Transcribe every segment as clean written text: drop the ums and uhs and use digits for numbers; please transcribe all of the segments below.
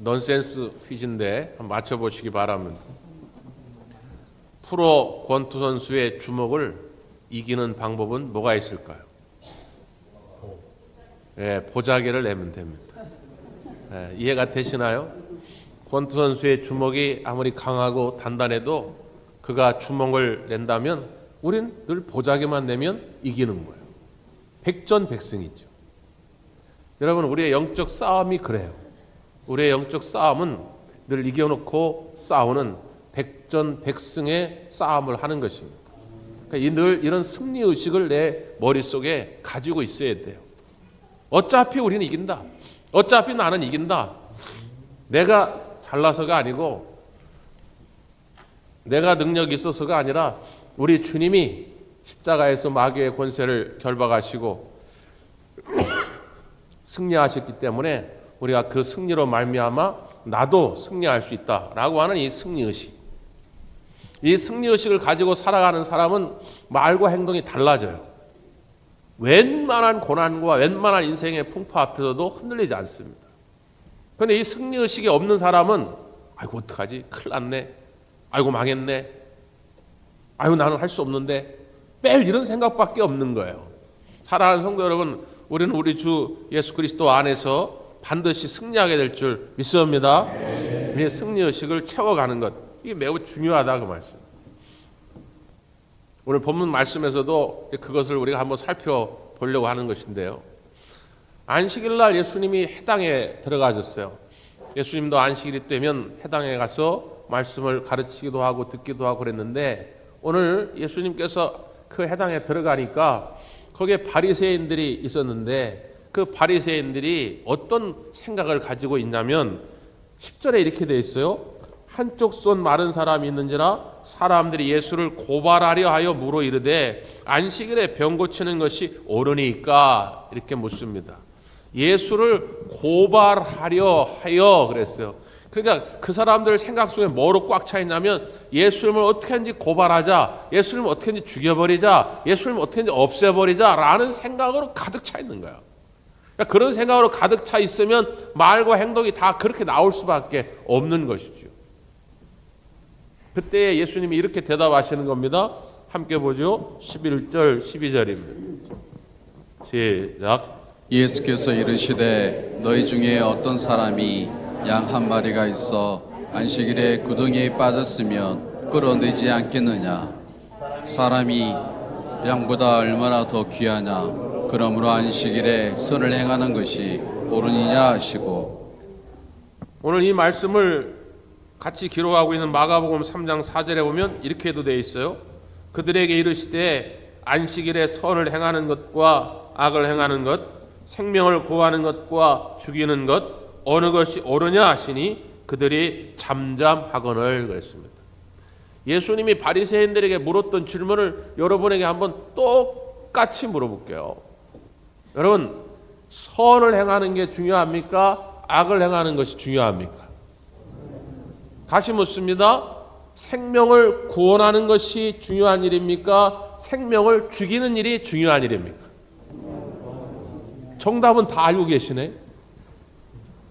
넌센스 퀴즈인데 한번 맞춰보시기 바랍니다. 프로 권투 선수의 주먹을 이기는 방법은 뭐가 있을까요? 보자기를 내면 됩니다. 이해가 되시나요? 권투 선수의 주먹이 아무리 강하고 단단해도 그가 주먹을 낸다면 우린 늘 보자기만 내면 이기는 거예요. 백전백승이죠. 여러분, 우리의 영적 싸움이 그래요. 우리의 영적 싸움은 늘 이겨놓고 싸우는 백전백승의 싸움을 하는 것입니다. 그러니까 늘 이런 승리의식을 내 머릿속에 가지고 있어야 돼요. 어차피 우리는 이긴다. 어차피 나는 이긴다. 내가 잘나서가 아니고 내가 능력이 있어서가 아니라 우리 주님이 십자가에서 마귀의 권세를 결박하시고 승리하셨기 때문에 우리가 그 승리로 말미암아 나도 승리할 수 있다라고 하는 이 승리의식. 이 승리의식을 가지고 살아가는 사람은 말과 행동이 달라져요. 웬만한 고난과 웬만한 인생의 풍파 앞에서도 흔들리지 않습니다. 그런데 이 승리의식이 없는 사람은 아이고 어떡하지? 큰일 났네. 아이고 망했네. 아이고 나는 할 수 없는데. 매일 이런 생각밖에 없는 거예요. 사랑하는 성도 여러분, 우리는 우리 주 예수 그리스도 안에서 반드시 승리하게 될 줄 믿습니다. 이 승리의식을 채워가는 것, 이게 매우 중요하다 그 말씀. 오늘 본문 말씀에서도 그것을 우리가 한번 살펴보려고 하는 것인데요. 안식일 날 예수님이 해당에 들어가셨어요. 예수님도 안식일이 되면 해당에 가서 말씀을 가르치기도 하고 듣기도 하고 그랬는데 오늘 예수님께서 그 해당에 들어가니까 거기에 바리새인들이 있었는데 그 바리새인들이 어떤 생각을 가지고 있냐면 10절에 이렇게 돼 있어요. 한쪽 손 마른 사람이 있는지라 사람들이 예수를 고발하려 하여 물어 이르되 안식일에 병 고치는 것이 옳으니까 이렇게 묻습니다. 예수를 고발하려 하여 그랬어요. 그러니까 그 사람들 생각 속에 뭐로 꽉 차 있냐면 예수님을 어떻게 하는지 고발하자, 예수님을 어떻게 하는지 죽여버리자, 예수님을 어떻게 하는지 없애버리자 라는 생각으로 가득 차 있는 거예요. 그러니까 그런 생각으로 가득 차 있으면 말과 행동이 다 그렇게 나올 수밖에 없는 것이죠. 그때 예수님이 이렇게 대답하시는 겁니다. 함께 보죠. 11절 12절입니다. 시작. 예수께서 이르시되 너희 중에 어떤 사람이 양 한 마리가 있어 안식일에 구덩이에 빠졌으면 끌어내지 않겠느냐. 사람이 양보다 얼마나 더 귀하냐. 그러므로 안식일에 선을 행하는 것이 옳으니냐 하시고. 오늘 이 말씀을 같이 기록하고 있는 마가복음 3장 4절에 보면 이렇게도 되어 있어요. 그들에게 이르시되 안식일에 선을 행하는 것과 악을 행하는 것, 생명을 구하는 것과 죽이는 것 어느 것이 옳으냐 하시니 그들이 잠잠하거늘 그랬습니다. 예수님이 바리새인들에게 물었던 질문을 여러분에게 한번 똑같이 물어볼게요. 여러분, 선을 행하는 게 중요합니까? 악을 행하는 것이 중요합니까? 다시 묻습니다. 생명을 구원하는 것이 중요한 일입니까? 생명을 죽이는 일이 중요한 일입니까? 정답은 다 알고 계시네.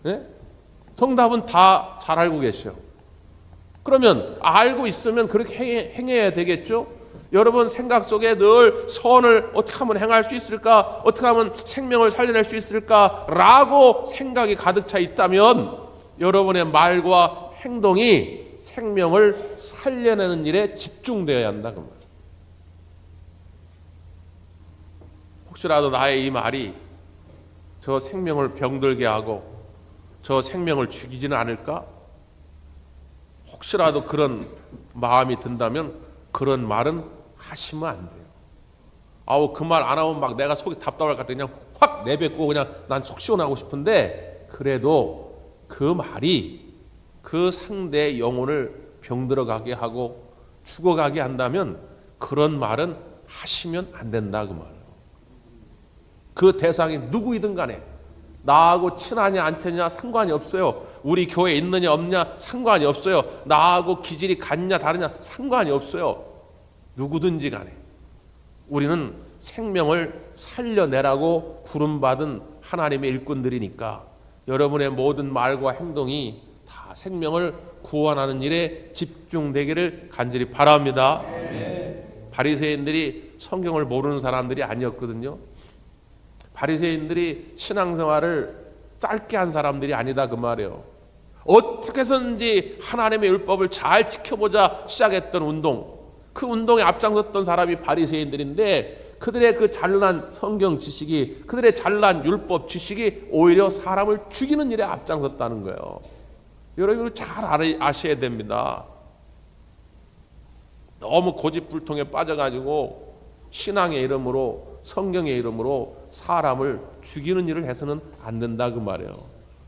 네? 정답은 다 잘 알고 계셔. 그러면 알고 있으면 그렇게 행해야 되겠죠? 여러분 생각 속에 늘 선을 어떻게 하면 행할 수 있을까? 어떻게 하면 생명을 살려낼 수 있을까? 라고 생각이 가득 차 있다면 여러분의 말과 행동이 생명을 살려내는 일에 집중되어야 한다. 그 말. 혹시라도 나의 이 말이 저 생명을 병들게 하고 저 생명을 죽이지는 않을까? 혹시라도 그런 마음이 든다면 그런 말은 하시면 안 돼요. 아우 그 말 안 하면 막 내가 속이 답답할 것 같아. 그냥 확 내뱉고 그냥 난 속 시원하고 싶은데 그래도 그 말이 그 상대의 영혼을 병들어가게 하고 죽어가게 한다면 그런 말은 하시면 안 된다 그 말이에요. 그 대상이 누구이든 간에 나하고 친하냐 안 친하냐 상관이 없어요. 우리 교회에 있느냐 없냐 상관이 없어요. 나하고 기질이 같냐 다르냐 상관이 없어요. 누구든지 간에 우리는 생명을 살려내라고 부름받은 하나님의 일꾼들이니까 여러분의 모든 말과 행동이 다 생명을 구원하는 일에 집중되기를 간절히 바랍니다. 바리새인들이 성경을 모르는 사람들이 아니었거든요. 바리새인들이 신앙생활을 짧게 한 사람들이 아니다 그 말이에요. 어떻게 해서든지 하나님의 율법을 잘 지켜보자 시작했던 운동, 그 운동에 앞장섰던 사람이 바리새인들인데 그들의 그 잘난 성경 지식이, 그들의 잘난 율법 지식이 오히려 사람을 죽이는 일에 앞장섰다는 거예요. 여러분 이걸 잘 아셔야 됩니다. 너무 고집불통에 빠져가지고 신앙의 이름으로, 성경의 이름으로 사람을 죽이는 일을 해서는 안 된다 그 말이에요.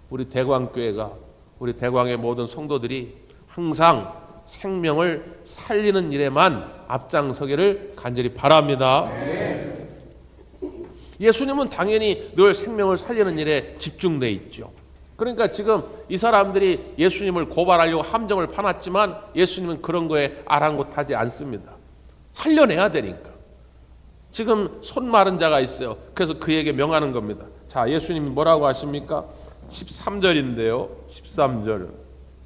우리 대광교회가, 우리 대광의 모든 성도들이 항상 생명을 살리는 일에만 앞장서기를 간절히 바랍니다. 예수님은 당연히 늘 생명을 살리는 일에 집중돼 있죠. 그러니까 지금 이 사람들이 예수님을 고발하려고 함정을 파놨지만 예수님은 그런 거에 아랑곳하지 않습니다. 살려내야 되니까. 지금 손 마른 자가 있어요. 그래서 그에게 명하는 겁니다. 자, 예수님이 뭐라고 하십니까? 13절인데요. 13절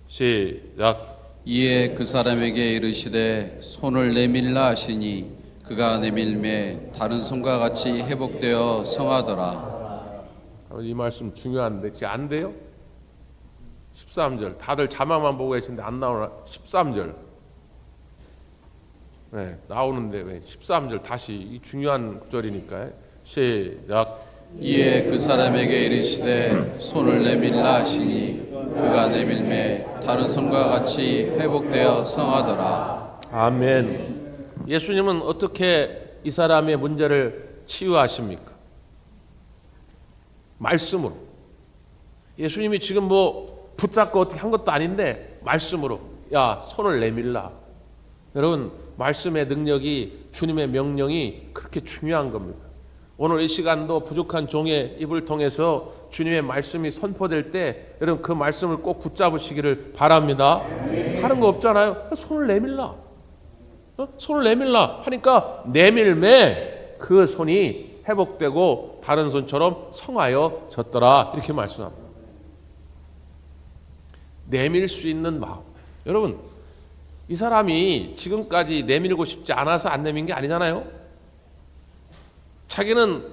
시작. 이에 그 사람에게 이르시되 손을 내밀라 하시니 그가 내밀매 다른 손과 같이 회복되어 성하더라. 이 말씀 중요한데 안 돼요? 13절 다들 자막만 보고 계신데 안 나오나? 13절 네, 나오는데 왜 13절 다시 이 중요한 구절이니까 시작. 이에 그 사람에게 이르시되 손을 내밀라 하시니 그가 내밀매 다른 손과 같이 회복되어 성하더라. 아멘. 예수님은 어떻게 이 사람의 문제를 치유하십니까? 말씀으로. 예수님이 지금 뭐 붙잡고 어떻게 한 것도 아닌데 말씀으로 야 손을 내밀라. 여러분 말씀의 능력이, 주님의 명령이 그렇게 중요한 겁니다. 오늘 이 시간도 부족한 종의 입을 통해서 주님의 말씀이 선포될 때 여러분 그 말씀을 꼭 붙잡으시기를 바랍니다. 다른 거 없잖아요. 손을 내밀라. 손을 내밀라 하니까 내밀매 그 손이 회복되고 다른 손처럼 성하여 졌더라 이렇게 말씀합니다. 내밀 수 있는 마음. 여러분 이 사람이 지금까지 내밀고 싶지 않아서 안 내민 게 아니잖아요. 자기는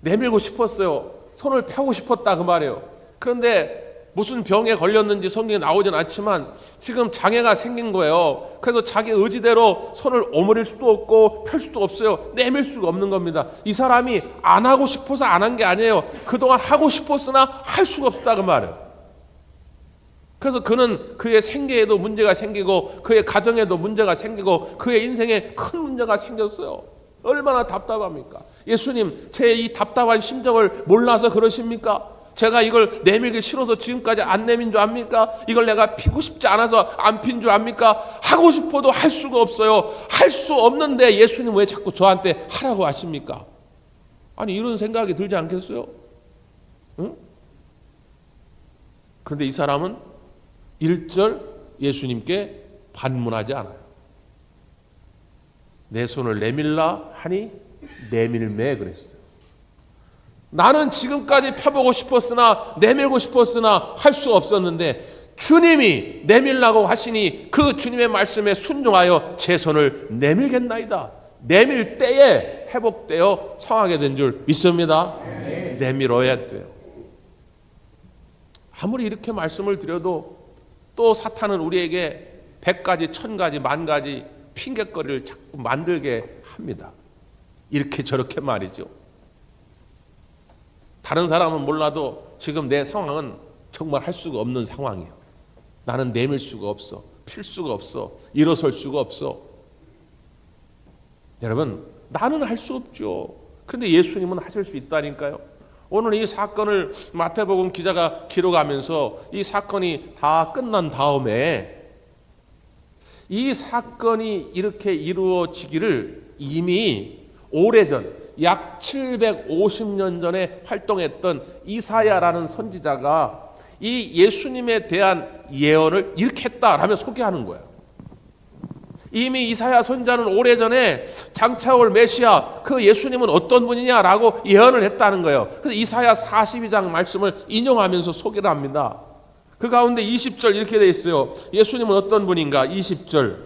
내밀고 싶었어요. 손을 펴고 싶었다 그 말이에요. 그런데 무슨 병에 걸렸는지 성경에 나오진 않지만 지금 장애가 생긴 거예요. 그래서 자기 의지대로 손을 오므릴 수도 없고 펼 수도 없어요. 내밀 수가 없는 겁니다. 이 사람이 안 하고 싶어서 안 한 게 아니에요. 그동안 하고 싶었으나 할 수가 없다 그 말이에요. 그래서 그는 그의 생계에도 문제가 생기고 그의 가정에도 문제가 생기고 그의 인생에 큰 문제가 생겼어요. 얼마나 답답합니까? 예수님, 제 이 답답한 심정을 몰라서 그러십니까? 제가 이걸 내밀기 싫어서 지금까지 안 내민 줄 압니까? 이걸 내가 피고 싶지 않아서 안 핀 줄 압니까? 하고 싶어도 할 수가 없어요. 할 수 없는데 예수님 왜 자꾸 저한테 하라고 하십니까? 아니 이런 생각이 들지 않겠어요? 응? 그런데 이 사람은 1절 예수님께 반문하지 않아요. 내 손을 내밀라 하니 내밀매 그랬어요. 나는 지금까지 펴보고 싶었으나 내밀고 싶었으나 할 수 없었는데 주님이 내밀라고 하시니 그 주님의 말씀에 순종하여 제 손을 내밀겠나이다. 내밀 때에 회복되어 성하게 된 줄 믿습니다. 내밀어야 돼요. 아무리 이렇게 말씀을 드려도 또 사탄은 우리에게 100가지, 1000가지, 10,000가지 핑계거리를 자꾸 만들게 합니다. 이렇게 저렇게 말이죠. 다른 사람은 몰라도 지금 내 상황은 정말 할 수가 없는 상황이에요. 나는 내밀 수가 없어. 필 수가 없어. 일어설 수가 없어. 여러분, 나는 할 수 없죠. 그런데 예수님은 하실 수 있다니까요. 오늘 이 사건을 마태복음 기자가 기록하면서 이 사건이 다 끝난 다음에 이 사건이 이렇게 이루어지기를 이미 오래전 약 750년 전에 활동했던 이사야라는 선지자가 이 예수님에 대한 예언을 이렇게 했다라며 소개하는 거예요. 이미 이사야 선지자는 오래전에 장차올 메시아 그 예수님은 어떤 분이냐라고 예언을 했다는 거예요. 그래서 이사야 42장 말씀을 인용하면서 소개를 합니다. 그 가운데 20절 이렇게 되어 있어요. 예수님은 어떤 분인가? 20절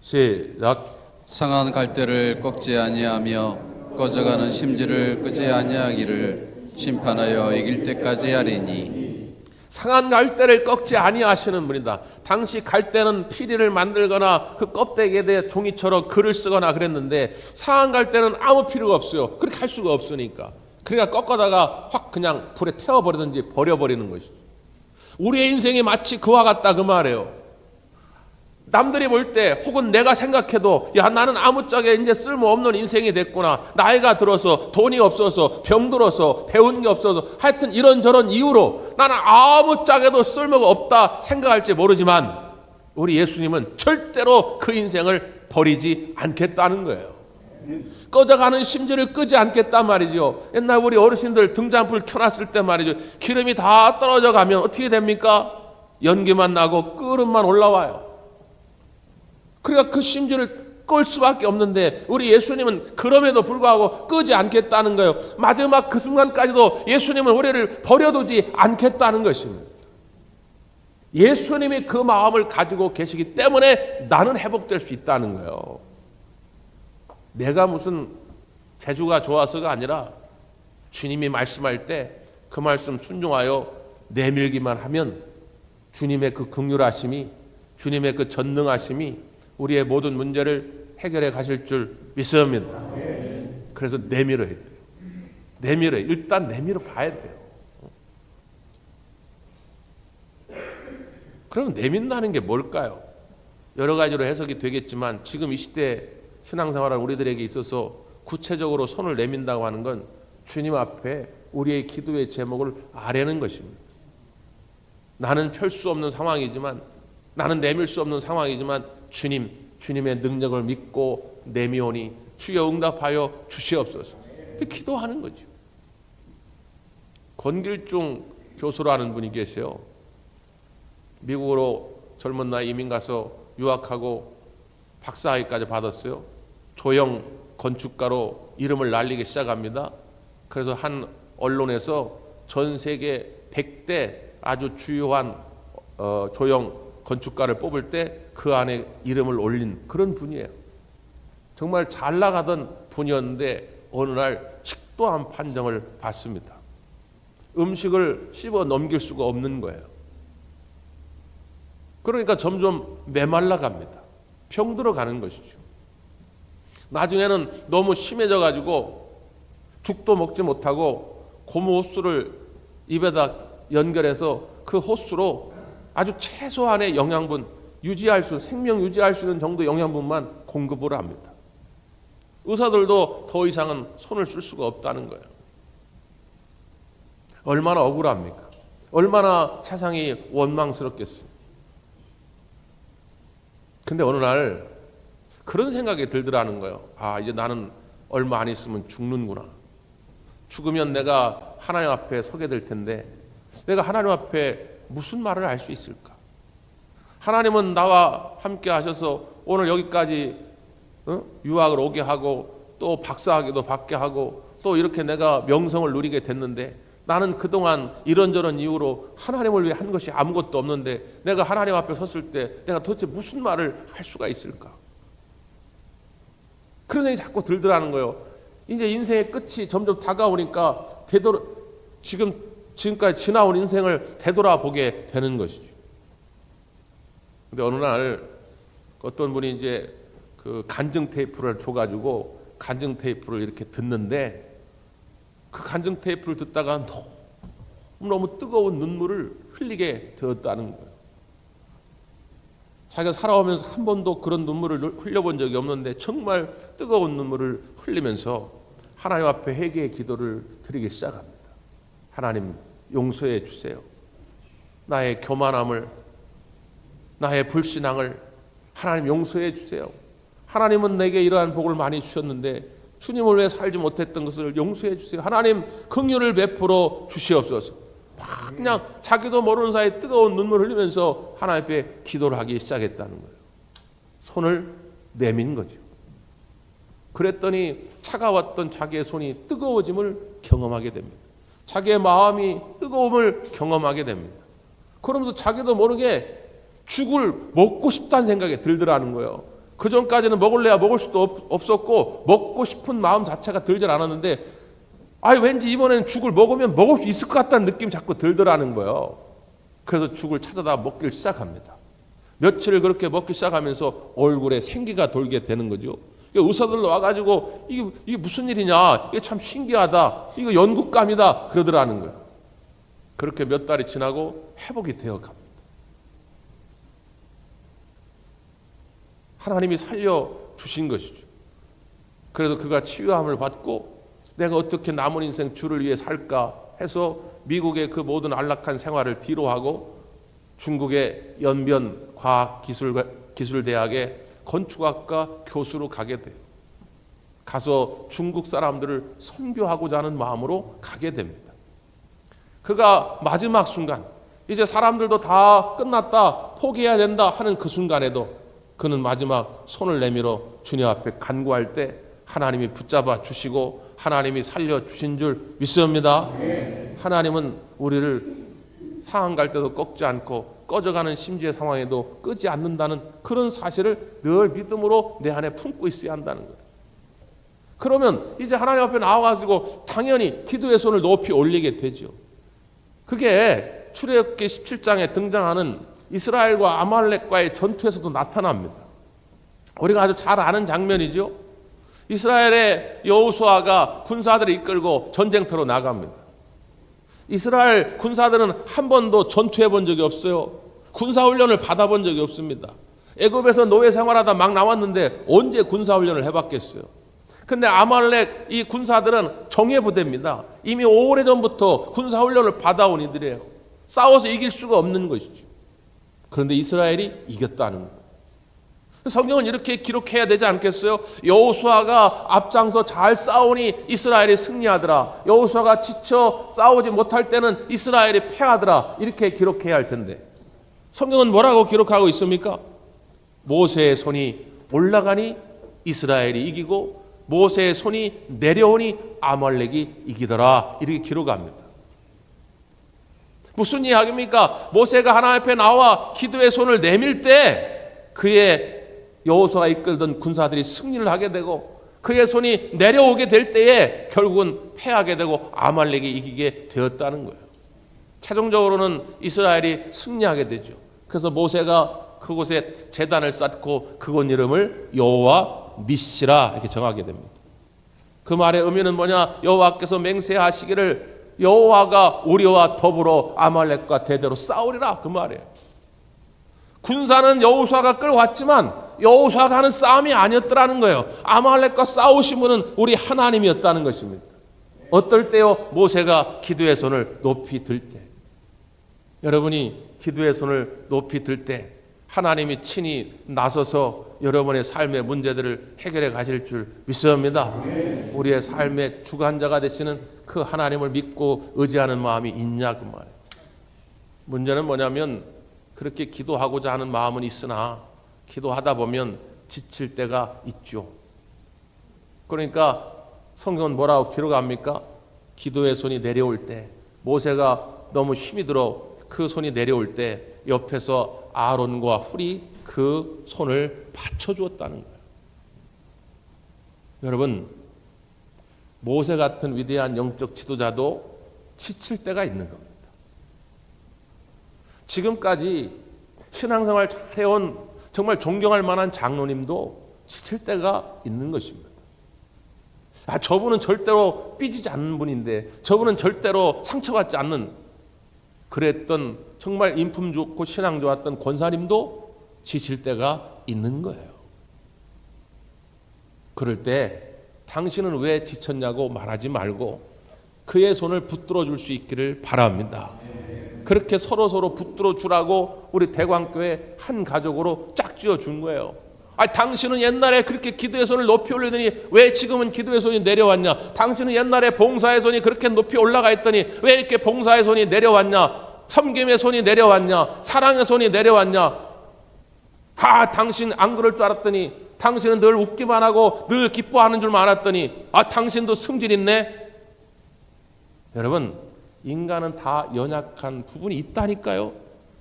시작. 상한 갈대를 꺾지 아니하며 꺼져가는 심지를 끄지 아니하기를 심판하여 이길 때까지 하리니. 상한 갈대를 꺾지 아니하시는 분이다. 당시 갈대는 피리를 만들거나 그 껍데기에 대해 종이처럼 글을 쓰거나 그랬는데 상한 갈대는 아무 필요가 없어요. 그렇게 할 수가 없으니까. 그러니까 꺾어다가 확 그냥 불에 태워버리든지 버려버리는 것이죠. 우리의 인생이 마치 그와 같다 그 말이에요. 남들이 볼 때 혹은 내가 생각해도 야 나는 아무짝에 이제 쓸모없는 인생이 됐구나. 나이가 들어서 돈이 없어서 병들어서 배운 게 없어서 하여튼 이런저런 이유로 나는 아무짝에도 쓸모가 없다 생각할지 모르지만 우리 예수님은 절대로 그 인생을 버리지 않겠다는 거예요. 꺼져가는 심지를 끄지 않겠단 말이죠. 옛날 우리 어르신들 등잔불 켜놨을 때 말이죠. 기름이 다 떨어져 가면 어떻게 됩니까? 연기만 나고 끓음만 올라와요. 그러니까 그 심지를 끌 수밖에 없는데 우리 예수님은 그럼에도 불구하고 끄지 않겠다는 거예요. 마지막 그 순간까지도 예수님은 우리를 버려두지 않겠다는 것입니다. 예수님이 그 마음을 가지고 계시기 때문에 나는 회복될 수 있다는 거예요. 내가 무슨 재주가 좋아서가 아니라 주님이 말씀할 때 그 말씀 순종하여 내밀기만 하면 주님의 그 긍휼하심이 주님의 그 전능하심이 우리의 모든 문제를 해결해 가실 줄 믿습니다. 그래서 내밀어야 돼요. 내밀어요. 일단 내밀어 봐야 돼요. 그럼 내민다는 게 뭘까요? 여러 가지로 해석이 되겠지만 지금 이 시대 신앙생활은 우리들에게 있어서 구체적으로 손을 내민다고 하는 건 주님 앞에 우리의 기도의 제목을 아뢰는 것입니다. 나는 펼 수 없는 상황이지만 나는 내밀 수 없는 상황이지만 주님의 능력을 믿고 내미오니 주여 응답하여 주시옵소서. 기도하는 거죠. 권길중 교수라는 분이 계세요. 미국으로 젊은 나이 이민 가서 유학하고 박사학위까지 받았어요. 조형 건축가로 이름을 날리기 시작합니다. 그래서 한 언론에서 전 세계 100대 아주 주요한 조형 건축가를 뽑을 때 그 안에 이름을 올린 그런 분이에요. 정말 잘 나가던 분이었는데 어느 날 식도암 판정을 받습니다. 음식을 씹어 넘길 수가 없는 거예요. 그러니까 점점 메말라 갑니다. 병들어 가는 것이죠. 나중에는 너무 심해져 가지고 죽도 먹지 못하고 고무 호수를 입에다 연결해서 그 호수로 아주 최소한의 영양분 생명 유지할 수 있는 정도 영양분만 공급을 합니다. 의사들도 더 이상은 손을 쓸 수가 없다는 거예요. 얼마나 억울합니까? 얼마나 세상이 원망스럽겠어요. 근데 어느 날 그런 생각이 들더라는 거예요. 아, 이제 나는 얼마 안 있으면 죽는구나. 죽으면 내가 하나님 앞에 서게 될 텐데 내가 하나님 앞에 무슨 말을 할 수 있을까? 하나님은 나와 함께 하셔서 오늘 여기까지 유학을 오게 하고 또 박사학위도 받게 하고 또 이렇게 내가 명성을 누리게 됐는데 나는 그동안 이런저런 이유로 하나님을 위해 한 것이 아무것도 없는데 내가 하나님 앞에 섰을 때 내가 도대체 무슨 말을 할 수가 있을까? 그런 생각이 자꾸 들더라는 거예요. 이제 인생의 끝이 점점 다가오니까 지금까지 지나온 인생을 되돌아보게 되는 것이죠. 근데 어느 날 어떤 분이 이제 그 간증 테이프를 줘가지고 간증 테이프를 이렇게 듣는데 그 간증 테이프를 듣다가 너무 뜨거운 눈물을 흘리게 되었다는 거예요. 자기가 살아오면서 한 번도 그런 눈물을 흘려본 적이 없는데 정말 뜨거운 눈물을 흘리면서 하나님 앞에 회개의 기도를 드리기 시작합니다. 하나님 용서해 주세요. 나의 교만함을 나의 불신앙을 하나님 용서해 주세요. 하나님은 내게 이러한 복을 많이 주셨는데 주님을 위해 살지 못했던 것을 용서해 주세요. 하나님 긍휼을 베풀어 주시옵소서. 막 그냥 자기도 모르는 사이에 뜨거운 눈물 흘리면서 하나님 앞에 기도를 하기 시작했다는 거예요. 손을 내민 거죠. 그랬더니 차가웠던 자기의 손이 뜨거워짐을 경험하게 됩니다. 자기의 마음이 뜨거움을 경험하게 됩니다. 그러면서 자기도 모르게 죽을 먹고 싶다는 생각이 들더라는 거예요. 그 전까지는 먹을래야 먹을 수도 없었고 먹고 싶은 마음 자체가 들질 않았는데 왠지 이번에는 죽을 먹으면 먹을 수 있을 것 같다는 느낌이 자꾸 들더라는 거예요. 그래서 죽을 찾아다 먹기를 시작합니다. 며칠을 그렇게 먹기 시작하면서 얼굴에 생기가 돌게 되는 거죠. 의사들로 와가지고 이게 무슨 일이냐, 이게 참 신기하다, 이거 연구감이다 그러더라는 거예요. 그렇게 몇 달이 지나고 회복이 되어 갑니다. 하나님이 살려주신 것이죠. 그래서 그가 치유함을 받고 내가 어떻게 남은 인생 주를 위해 살까 해서 미국의 그 모든 안락한 생활을 뒤로하고 중국의 연변 과학기술대학에 건축학과 교수로 가게 돼요. 가서 중국 사람들을 선교하고자 하는 마음으로 가게 됩니다. 그가 마지막 순간, 이제 사람들도 다 끝났다, 포기해야 된다 하는 그 순간에도 그는 마지막 손을 내밀어 주님 앞에 간구할 때 하나님이 붙잡아 주시고 하나님이 살려주신 줄 믿습니다. 하나님은 우리를 상한 갈 때도 꺾지 않고 꺼져가는 심지의 상황에도 끄지 않는다는 그런 사실을 늘 믿음으로 내 안에 품고 있어야 한다는 거예요. 그러면 이제 하나님 앞에 나와가지고 당연히 기도의 손을 높이 올리게 되죠. 그게 출애굽기 17장에 등장하는 이스라엘과 아말렉과의 전투에서도 나타납니다. 우리가 아주 잘 아는 장면이죠. 이스라엘의 여호수아가 군사들을 이끌고 전쟁터로 나갑니다. 이스라엘 군사들은 한 번도 전투해 본 적이 없어요. 군사훈련을 받아본 적이 없습니다. 애굽에서 노예 생활하다 막 나왔는데 언제 군사훈련을 해봤겠어요. 근데 아말렉 이 군사들은 정예부대입니다. 이미 오래전부터 군사훈련을 받아온 이들이에요. 싸워서 이길 수가 없는 것이죠. 그런데 이스라엘이 이겼다는 거예요. 성경은 이렇게 기록해야 되지 않겠어요? 여호수아가 앞장서 잘 싸우니 이스라엘이 승리하더라. 여호수아가 지쳐 싸우지 못할 때는 이스라엘이 패하더라. 이렇게 기록해야 할 텐데 성경은 뭐라고 기록하고 있습니까? 모세의 손이 올라가니 이스라엘이 이기고 모세의 손이 내려오니 아말렉이 이기더라. 이렇게 기록합니다. 무슨 이야기입니까? 모세가 하나님 앞에 나와 기도의 손을 내밀 때 그의 여호수아가 이끌던 군사들이 승리를 하게 되고 그의 손이 내려오게 될 때에 결국은 패하게 되고 아말렉이 이기게 되었다는 거예요. 최종적으로는 이스라엘이 승리하게 되죠. 그래서 모세가 그곳에 제단을 쌓고 그곳 이름을 여호와 니시라 이렇게 정하게 됩니다. 그 말의 의미는 뭐냐? 여호와께서 맹세하시기를 여호와가 우리와 더불어 아말렉과 대대로 싸우리라 그 말이에요. 군사는 여호수아가 끌어왔지만 여호수아가 하는 싸움이 아니었더라는 거예요. 아말렉과 싸우신 분은 우리 하나님이었다는 것입니다. 어떨 때요? 모세가 기도의 손을 높이 들 때. 여러분이 기도의 손을 높이 들 때 하나님이 친히 나서서 여러분의 삶의 문제들을 해결해 가실 줄 믿습니다. 우리의 삶의 주관자가 되시는 그 하나님을 믿고 의지하는 마음이 있냐 그 말이에요. 문제는 뭐냐면 그렇게 기도하고자 하는 마음은 있으나 기도하다 보면 지칠 때가 있죠. 그러니까 성경은 뭐라고 기록합니까? 기도의 손이 내려올 때 모세가 너무 힘이 들어 그 손이 내려올 때 옆에서 아론과 훌이 그 손을 받쳐주었다는 거예요. 여러분, 모세 같은 위대한 영적 지도자도 지칠 때가 있는 겁니다. 지금까지 신앙생활 잘해온 정말 존경할 만한 장로님도 지칠 때가 있는 것입니다. 저분은 절대로 삐지지 않는 분인데 저분은 절대로 상처받지 않는 그랬던 정말 인품 좋고 신앙 좋았던 권사님도 지칠 때가 있는 거예요. 그럴 때 당신은 왜 지쳤냐고 말하지 말고 그의 손을 붙들어 줄 수 있기를 바랍니다. 그렇게 서로 붙들어 주라고 우리 대광교회 한 가족으로 짝지어 준 거예요. 당신은 옛날에 그렇게 기도의 손을 높이 올리더니 왜 지금은 기도의 손이 내려왔냐? 당신은 옛날에 봉사의 손이 그렇게 높이 올라가 있더니 왜 이렇게 봉사의 손이 내려왔냐? 섬김의 손이 내려왔냐? 사랑의 손이 내려왔냐? 당신 안 그럴 줄 알았더니, 당신은 늘 웃기만 하고 늘 기뻐하는 줄 알았더니, 당신도 승질 있네. 여러분, 인간은 다 연약한 부분이 있다니까요.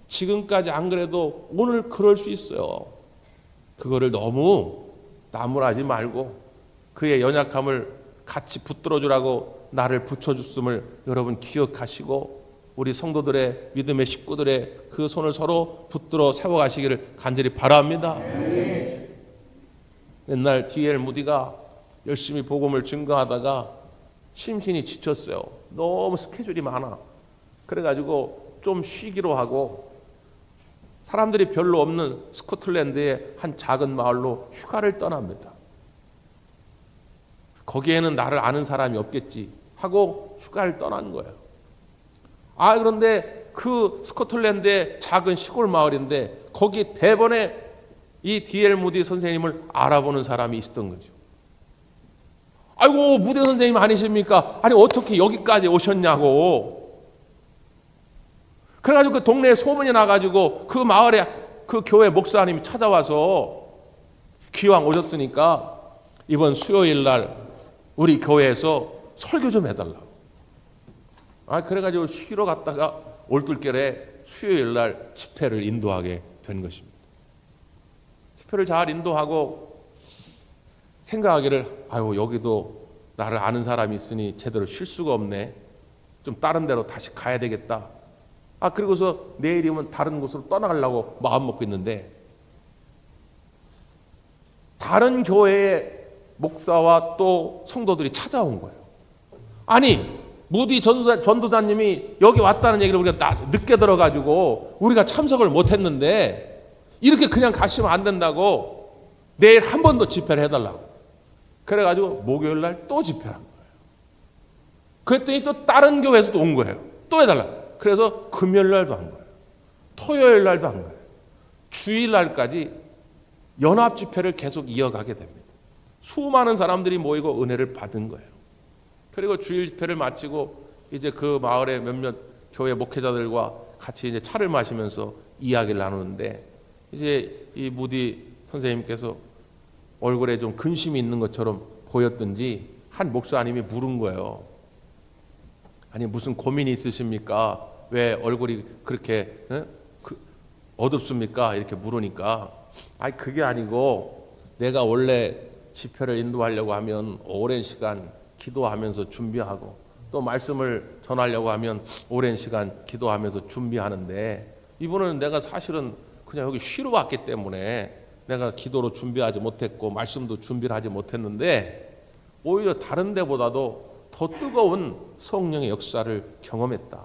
지금까지 안 그래도 오늘 그럴 수 있어요. 그거를 너무 나무라지 말고 그의 연약함을 같이 붙들어 주라고 나를 붙여줬음을 여러분 기억하시고, 우리 성도들의 믿음의 식구들의 그 손을 서로 붙들어 세워가시기를 간절히 바랍니다. 옛날 D.L. 무디가 열심히 복음을 증거하다가 심신이 지쳤어요. 너무 스케줄이 많아. 그래가지고 좀 쉬기로 하고 사람들이 별로 없는 스코틀랜드의 한 작은 마을로 휴가를 떠납니다. 거기에는 나를 아는 사람이 없겠지 하고 휴가를 떠난 거예요. 그런데 그 스코틀랜드의 작은 시골 마을인데 거기 대번에 이 D.L. 무디 선생님을 알아보는 사람이 있었던 거죠. 아이고, 무디 선생님 아니십니까? 아니 어떻게 여기까지 오셨냐고. 그래가지고 그 동네에 소문이 나가지고 그 마을에 그 교회 목사님이 찾아와서 기왕 오셨으니까 이번 수요일 날 우리 교회에서 설교 좀 해달라고. 그래가지고 쉬러 갔다가 올둘결에 수요일 날 집회를 인도하게 된 것입니다. 집회를 잘 인도하고 생각하기를, 여기도 나를 아는 사람이 있으니 제대로 쉴 수가 없네. 좀 다른 데로 다시 가야 되겠다. 그리고서 내일이면 다른 곳으로 떠나가려고 마음 먹고 있는데, 다른 교회의 목사와 또 성도들이 찾아온 거예요. 아니, 무디 전도자님이 여기 왔다는 얘기를 우리가 늦게 들어가지고 우리가 참석을 못했는데 이렇게 그냥 가시면 안 된다고 내일 한 번 더 집회를 해달라고. 그래가지고 목요일 날 또 집회를 한 거예요. 그랬더니 또 다른 교회에서도 온 거예요. 또 해달라고. 그래서 금요일 날도 한 거예요. 토요일 날도 한 거예요. 주일 날까지 연합 집회를 계속 이어가게 됩니다. 수많은 사람들이 모이고 은혜를 받은 거예요. 그리고 주일 집회를 마치고 이제 그 마을의 몇몇 교회 목회자들과 같이 이제 차를 마시면서 이야기를 나누는데, 이제 이 무디 선생님께서 얼굴에 좀 근심이 있는 것처럼 보였던지 한 목사님이 물은 거예요. 아니 무슨 고민이 있으십니까? 왜 얼굴이 그렇게 어둡습니까? 이렇게 물으니까, 그게 아니고 내가 원래 집회를 인도하려고 하면 오랜 시간 기도하면서 준비하고 또 말씀을 전하려고 하면 오랜 시간 기도하면서 준비하는데, 이분은 내가 사실은 그냥 여기 쉬러 왔기 때문에 내가 기도로 준비하지 못했고 말씀도 준비를 하지 못했는데 오히려 다른 데보다도 더 뜨거운 성령의 역사를 경험했다.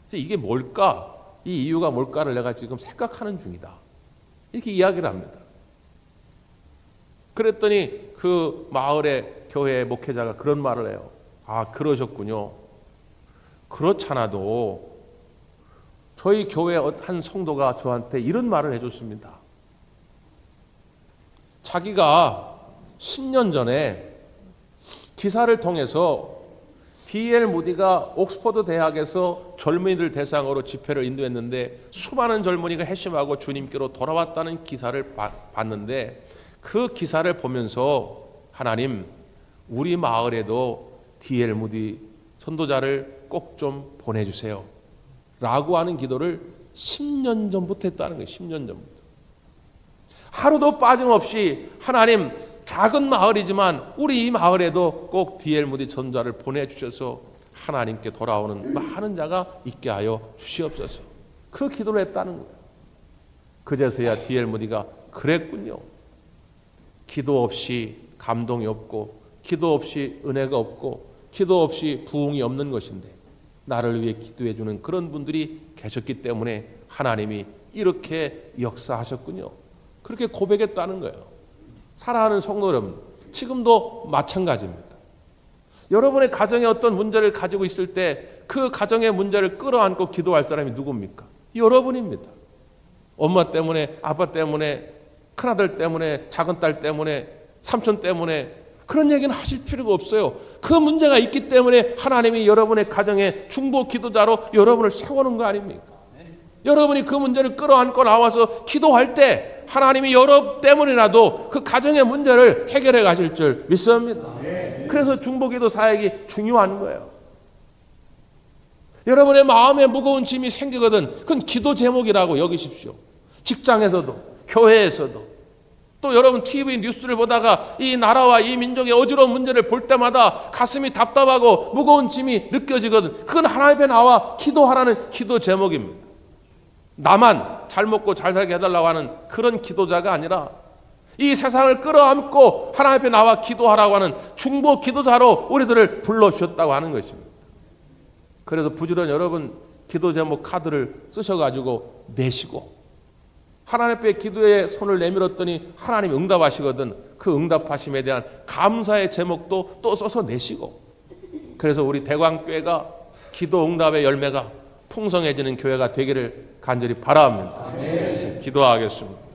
그래서 이게 뭘까? 이 이유가 뭘까를 내가 지금 생각하는 중이다. 이렇게 이야기를 합니다. 그랬더니 그 마을의 교회 목회자가 그런 말을 해요. 그러셨군요. 그렇잖아도 저희 교회 한 성도가 저한테 이런 말을 해줬습니다. 자기가 10년 전에 기사를 통해서 D.L. 무디가 옥스퍼드 대학에서 젊은이들 대상으로 집회를 인도했는데 수많은 젊은이가 회심하고 주님께로 돌아왔다는 기사를 봤는데, 그 기사를 보면서 하나님, 우리 마을에도 D.L. 무디 선도자를 꼭 좀 보내주세요 라고 하는 기도를 10년 전부터 했다는 거예요. 10년 전부터. 하루도 빠짐없이 하나님, 작은 마을이지만 우리 이 마을에도 꼭 D.L. 무디 전도자를 보내주셔서 하나님께 돌아오는 많은 자가 있게 하여 주시옵소서. 그 기도를 했다는 거예요. 그제서야 D.L. 무디가 그랬군요. 기도 없이 감동이 없고, 기도 없이 은혜가 없고, 기도 없이 부흥이 없는 것인데 나를 위해 기도해 주는 그런 분들이 계셨기 때문에 하나님이 이렇게 역사하셨군요. 그렇게 고백했다는 거예요. 사랑하는 성도 여러분, 지금도 마찬가지입니다. 여러분의 가정에 어떤 문제를 가지고 있을 때 그 가정의 문제를 끌어안고 기도할 사람이 누굽니까? 여러분입니다. 엄마 때문에, 아빠 때문에, 큰아들 때문에, 작은 딸 때문에, 삼촌 때문에 그런 얘기는 하실 필요가 없어요. 그 문제가 있기 때문에 하나님이 여러분의 가정에 중보 기도자로 여러분을 세우는 거 아닙니까? 여러분이 그 문제를 끌어안고 나와서 기도할 때 하나님이 여러분 때문이라도 그 가정의 문제를 해결해 가실 줄 믿습니다. 그래서 중보기도 사역이 중요한 거예요. 여러분의 마음에 무거운 짐이 생기거든 그건 기도 제목이라고 여기십시오. 직장에서도 교회에서도 또 여러분 TV 뉴스를 보다가 이 나라와 이 민족의 어지러운 문제를 볼 때마다 가슴이 답답하고 무거운 짐이 느껴지거든. 그건 하나님 앞에 나와 기도하라는 기도 제목입니다. 나만 잘 먹고 잘 살게 해달라고 하는 그런 기도자가 아니라 이 세상을 끌어안고 하나님 앞에 나와 기도하라고 하는 중보 기도자로 우리들을 불러주셨다고 하는 것입니다. 그래서 부지런히 여러분 기도 제목 카드를 쓰셔가지고 내시고 하나님 앞에 기도에 손을 내밀었더니 하나님이 응답하시거든 그 응답하심에 대한 감사의 제목도 또 써서 내시고 그래서 우리 대광교회가 기도 응답의 열매가 풍성해지는 교회가 되기를 간절히 바라옵니다. 기도하겠습니다.